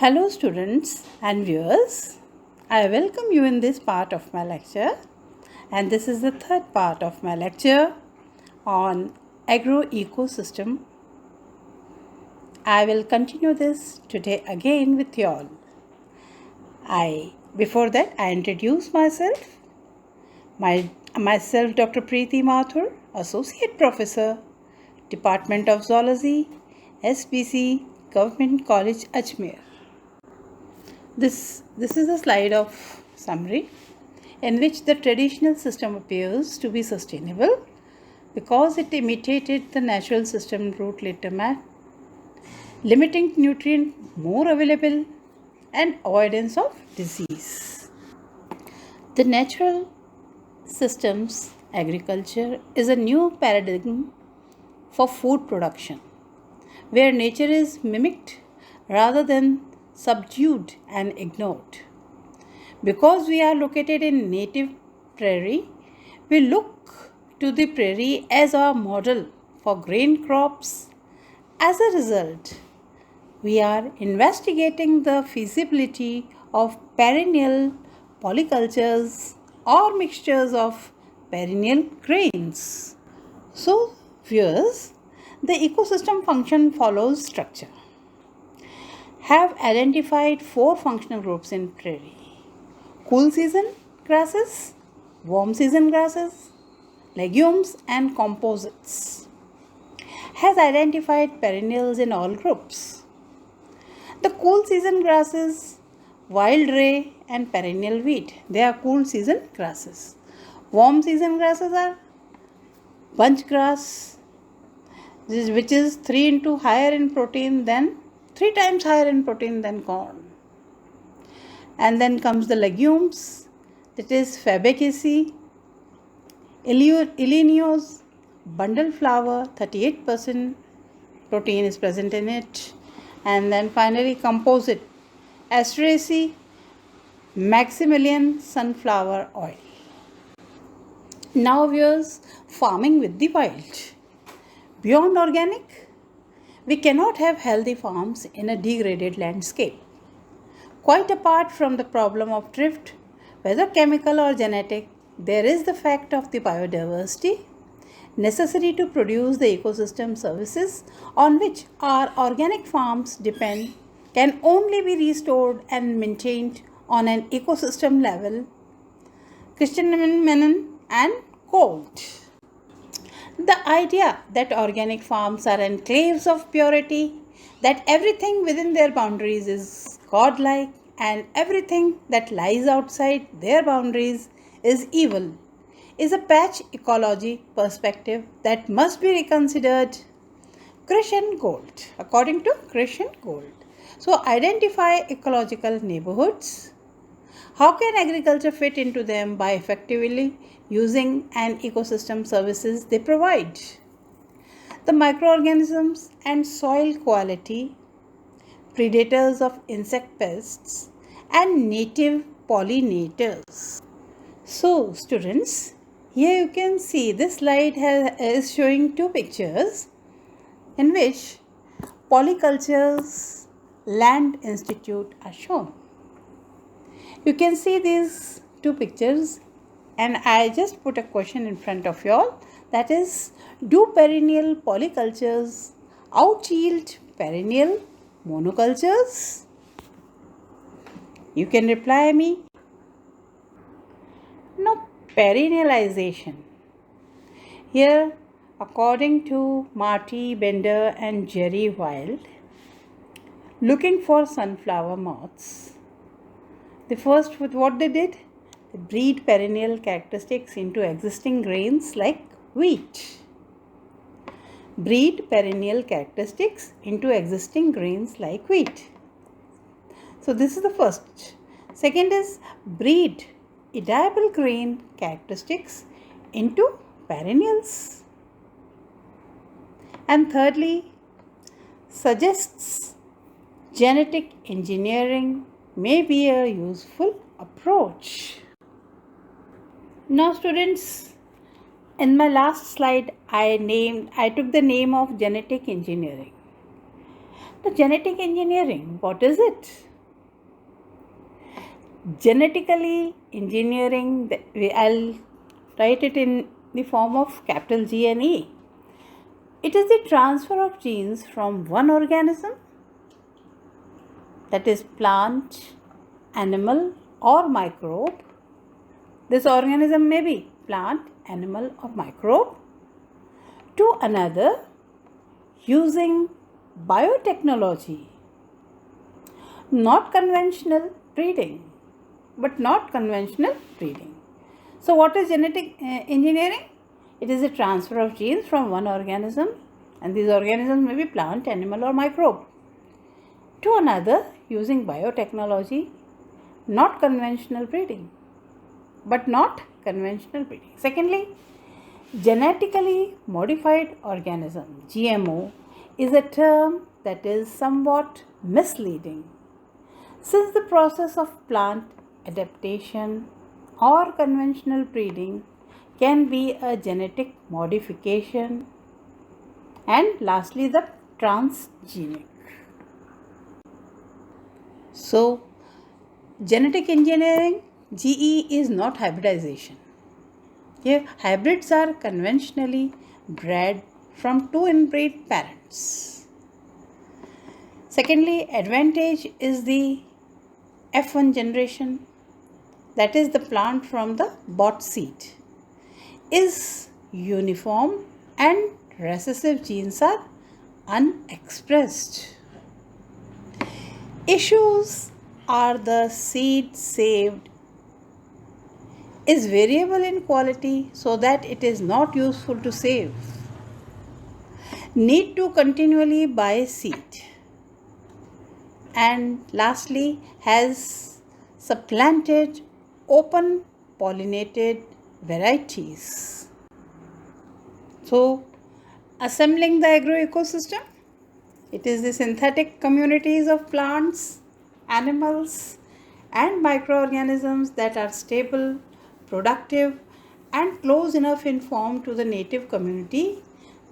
Hello students and viewers, I welcome you in this part of my lecture, and this is the third part of my lecture on agro-ecosystem. I will continue this today again with you all. Before that I introduce myself. Myself Dr. Preeti Mathur, Associate Professor, Department of Zoology, SPC, Government College Ajmer. This is a slide of summary in which the traditional system appears to be sustainable because it imitated the natural system root litter mat, limiting nutrient more available and avoidance of disease. The natural systems agriculture is a new paradigm for food production where nature is mimicked rather than subdued and ignored. Because we are located in native prairie, we look to the prairie as our model for grain crops. As a result, we are investigating the feasibility of perennial polycultures or mixtures of perennial grains. So, viewers, the ecosystem function follows structure. Have identified 4 functional groups in prairie: cool season grasses, warm season grasses, legumes and composites. Has identified perennials in all groups. The cool season grasses, wild ray and perennial wheat, they are cool season grasses. Warm season grasses are bunch grass, which is 3 times higher in protein than corn. And then comes the legumes, that is Fabaceae, Illinios, bundle flower, 38% protein is present in it. And then finally composite, Asteraceae, Maximilian sunflower oil. Now viewers, farming with the wild. Beyond organic, we cannot have healthy farms in a degraded landscape. Quite apart from the problem of drift, whether chemical or genetic, there is the fact of the biodiversity necessary to produce the ecosystem services on which our organic farms depend can only be restored and maintained on an ecosystem level. Christian Menon and Colt. The idea that organic farms are enclaves of purity, that everything within their boundaries is godlike and everything that lies outside their boundaries is evil, is a patch ecology perspective that must be reconsidered. Christian Gold, according to Christian Gold. So identify ecological neighborhoods. How can agriculture fit into them by effectively using an ecosystem services they provide? The microorganisms and soil quality, predators of insect pests, and native pollinators. So, students, here you can see this slide is showing 2 pictures in which Polyculture's Land Institute are shown. You can see these 2 pictures, and I just put a question in front of you all, that is, do perennial polycultures out-yield perennial monocultures? You can reply me. No, perennialization. Here, according to Marty Bender and Jerry Wild, looking for sunflower moths, the first with what they did, they breed perennial characteristics into existing grains like wheat. Breed perennial characteristics into existing grains like wheat. So this is the first. Second is breed edible grain characteristics into perennials. And thirdly, suggests genetic engineering may be a useful approach. Now students, in my last slide I took the name of genetic engineering. The genetic engineering, what is it? Genetically engineering, I'll write it in the form of capital G and E. It is the transfer of genes from one organism, that is plant, animal or microbe. This organism may be plant, animal or microbe, to another using biotechnology. Not conventional breeding, but not conventional breeding. So what is genetic engineering? It is a transfer of genes from one organism, and these organisms may be plant, animal or microbe, to another using biotechnology. Not conventional breeding, but not conventional breeding. Secondly, genetically modified organism, GMO, is a term that is somewhat misleading, since the process of plant adaptation or conventional breeding can be a genetic modification. And lastly, the transgenic. So, genetic engineering, GE, is not hybridization. Here, hybrids are conventionally bred from two inbred parents. Secondly, advantage is the F1 generation, that is the plant from the bought seed, is uniform and recessive genes are unexpressed. Issues are the seed saved is variable in quality so that it is not useful to save. Need to continually buy seed. And lastly, has supplanted open pollinated varieties. So, assembling the agro ecosystem, it is the synthetic communities of plants, animals, and microorganisms that are stable, productive, and close enough in form to the native community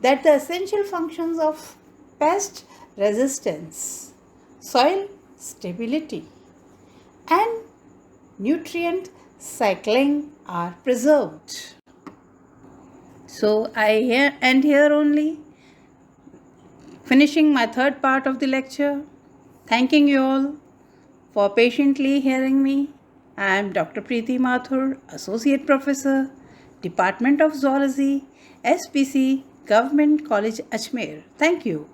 that the essential functions of pest resistance, soil stability, and nutrient cycling are preserved. So I end here only, finishing my third part of the lecture. Thanking you all for patiently hearing me. I am Dr. Preeti Mathur, Associate Professor, Department of Zoology, SPC, Government College, Ajmer. Thank you.